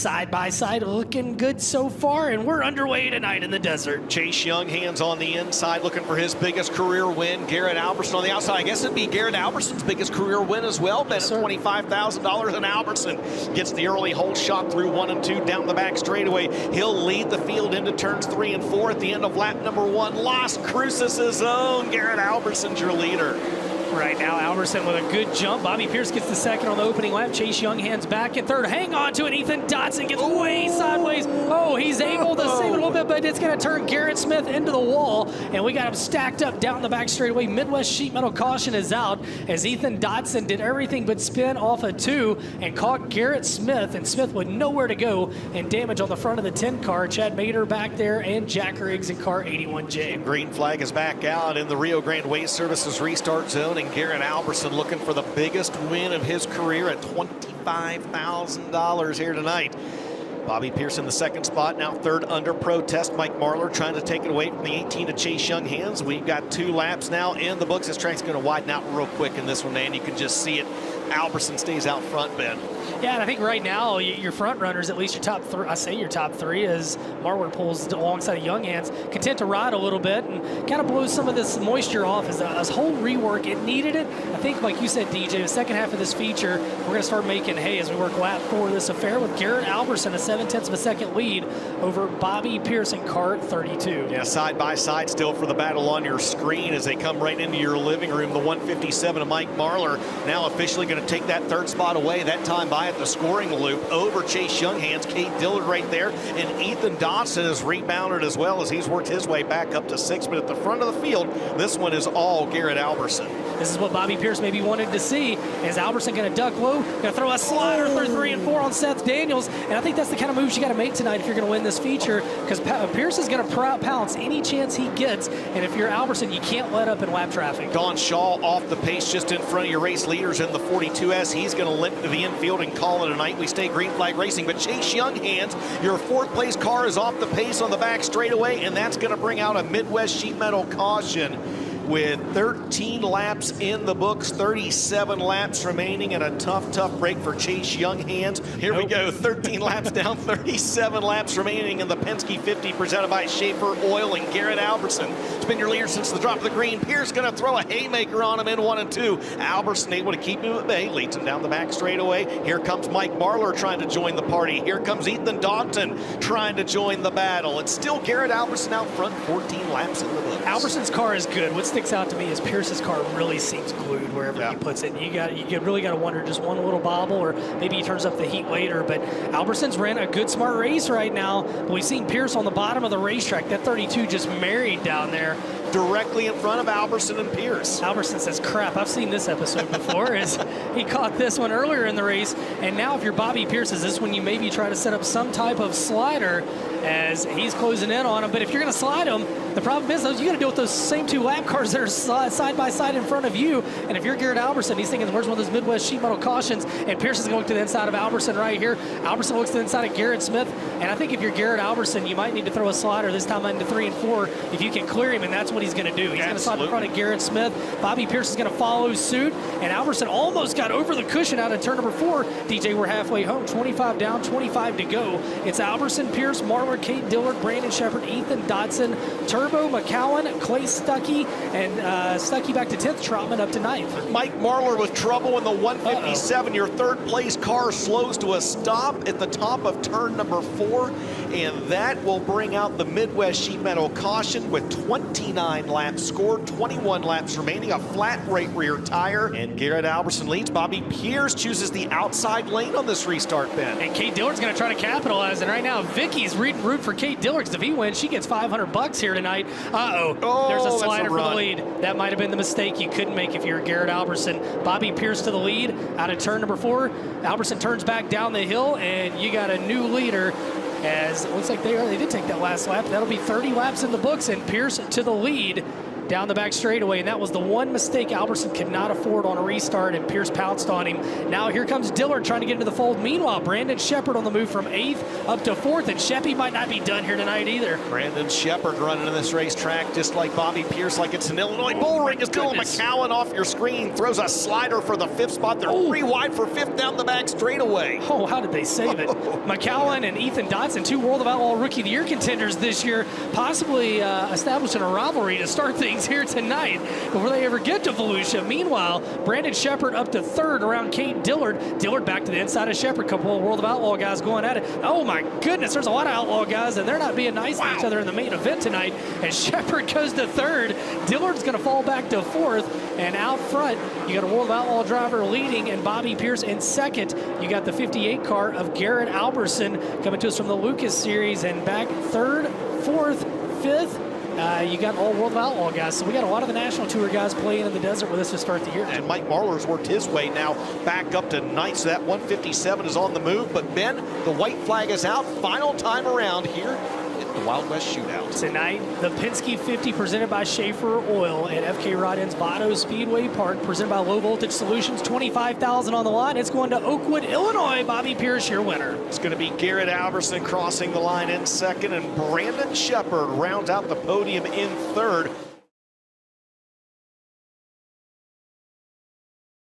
side by side, looking good so far, and we're underway tonight in the desert. Chase Young, hands on the inside, looking for his biggest career win. Garrett Albertson on the outside. I guess it'd be Garrett Albertson's biggest career win as well. Bet at $25,000, and Albertson gets the early hole shot through 1 and 2 down the back straightaway. He'll lead the field into turns 3 and 4 at the end of lap number 1. Las Cruces' own Garrett Albertson's your leader. Right now, Albertson with a good jump. Bobby Pierce gets the second on the opening lap. Chase Young hands back in third. Hang on to it. Ethan Dotson gets way sideways. Oh, he's able to save it a little bit, but it's going to turn Garrett Smith into the wall. And we got him stacked up down the back straightaway. Midwest Sheet Metal caution is out as Ethan Dotson did everything but spin off a 2 and caught Garrett Smith. And Smith with nowhere to go and damage on the front of the 10 car. Chad Mader back there and Jack Riggs in car 81J. Green flag is back out in the Rio Grande Waste Services restart zone. And Garrett Albertson looking for the biggest win of his career at $25,000 here tonight. Bobby Pierce in the second spot, now third under protest. Mike Marlar trying to take it away from the 18 of Chase Young hands. We've got 2 laps now in the books. This track's going to widen out real quick in this one, and you can just see it. Albertson stays out front, Ben. Yeah, and I think right now your front runners, at least your top 3, I say your top 3, as Marlar pulls alongside of Young hands, content to ride a little bit and kind of blow some of this moisture off as a whole rework. It needed it. I think, like you said, DJ, the second half of this feature, we're going to start making hay as we work lap 4 of this affair with Garrett Albertson, a 7/10 of a second lead over Bobby Pierce in car 32. Yeah, side by side still for the battle on your screen as they come right into your living room. The 157 of Mike Marlar now officially going to take that third spot away, that time by at the scoring loop over Chase Young hands. Cade Dillard right there, and Ethan Dotson has rebounded as well as he's worked his way back up to 6th. But at the front of the field, this one is all Garrett Albertson. This is what Bobby Pierce maybe wanted to see. Is Albertson going to duck low, going to throw a slider through 3 and 4 on Seth Daniels, and I think that's the kind of moves you got to make tonight if you're going to win this feature, because Pierce is going to pounce any chance he gets, and if you're Albertson, you can't let up in lap traffic. Don Shaw off the pace just in front of your race leaders in the 42S. He's going to limp to the infield and call it a night. We stay green flag racing, but Chase Young hands, your 4th place car is off the pace on the back straightaway, and that's going to bring out a Midwest Sheet Metal caution. With 13 laps in the books, 37 laps remaining, and a tough break for Chase Young hands. Here we go, 13 laps down, 37 laps remaining in the Penske 50 presented by Schaefer Oil and Garrett Albertson. It's been your leader since the drop of the green. Pierce going to throw a haymaker on him in 1 and 2. Albertson able to keep him at bay, leads him down the back straightaway. Here comes Mike Marlar trying to join the party. Here comes Ethan Dotson trying to join the battle. It's still Garrett Albertson out front, 14 laps in the books. Albertson's car is good. What sticks out to me is Pierce's car really seems glued wherever he puts it. You really got to wonder, just one little bobble, or maybe he turns up the heat later. But Albertson's ran a good, smart race right now. But we've seen Pierce on the bottom of the racetrack. That 32 just married down there. Directly in front of Albertson and Pierce. Albertson says, crap, I've seen this episode before. As he caught this one earlier in the race. And now if you're Bobby Pierce, is this when you maybe try to set up some type of slider as he's closing in on him? But if you're going to slide him, the problem is, you got to deal with those same 2 lap cars that are side by side in front of you. And if you're Garrett Albertson, he's thinking, where's one of those Midwest Sheet Metal cautions? And Pierce is going to the inside of Albertson right here. Albertson looks to the inside of Garrett Smith. And I think if you're Garrett Albertson, you might need to throw a slider this time into 3 and 4 if you can clear him, and that's what he's going to do. He's going to slide in front of Garrett Smith. Bobby Pierce is going to follow suit. And Albertson almost got over the cushion out of turn number 4. DJ, we're halfway home. 25 down, 25 to go. It's Albertson, Pierce, Marlar, Cade Dillard, Brandon Shepard, Ethan Dotson, Turbo, McCowan, Clay Stuckey, and Stuckey back to 10th, Trotman up to 9th. Mike Marlar with trouble in the 157. Your 3rd place car slows to a stop at the top of turn number 4, and that will bring out the Midwest Sheet Metal caution with 29 laps scored, 21 laps remaining, a flat right rear tire, and Garrett Albertson leads. Bobby Pierce chooses the outside lane on this restart, Ben. And Cade Dillard's going to try to capitalize, and right now Vicky's root for Cade Dillard, because if he wins, she gets $500 here tonight. There's a slider for the lead. That might have been the mistake you couldn't make if you were Garrett Albertson. Bobby Pierce to the lead out of turn number 4. Albertson turns back down the hill, and you got a new leader, as it looks like they did take that last lap. That'll be 30 laps in the books, and Pierce to the lead down the back straightaway, and that was the one mistake Albertson could not afford on a restart, and Pierce pounced on him. Now here comes Dillard trying to get into the fold. Meanwhile, Brandon Shepard on the move from 8th up to 4th, and Sheppy might not be done here tonight either. Brandon Shepard running in this racetrack just like Bobby Pierce, like it's an Illinois bull ring. Is Dylan McCowan off your screen, throws a slider for the 5th spot. They're 3 wide for 5th down the back straightaway. Oh, how did they save it? McCowan and Ethan Dotson, 2 World of Outlaw Rookie of the Year contenders this year, possibly establishing a rivalry to start things here tonight before they ever get to Volusia. Meanwhile, Brandon Shepard up to 3rd around Kate Dillard. Dillard back to the inside of Shepard. Couple of World of Outlaw guys going at it. Oh my goodness, there's a lot of Outlaw guys, and they're not being nice to each other in the main event tonight. And Shepard goes to 3rd. Dillard's going to fall back to 4th. And out front, you got a World of Outlaw driver leading, and Bobby Pierce in 2nd. You got the 58 car of Garrett Alberson coming to us from the Lucas Series, and back 3rd, 4th, 5th. You got all World of Outlaw guys. So we got a lot of the National Tour guys playing in the desert with us to start the year. And Mike Marlar's worked his way now back up to 9th. So that 157 is on the move. But Ben, the white flag is out. Final time around here in the Wild West Shootout. Tonight, the Penske 50 presented by Schaefer Oil at FK Rod-End's Vado Speedway Park, presented by Low Voltage Solutions. $25,000 on the line. It's going to Oakwood, Illinois. Bobby Pierce, your winner. It's going to be Garrett Alberson crossing the line in 2nd, and Brandon Shepard rounds out the podium in 3rd.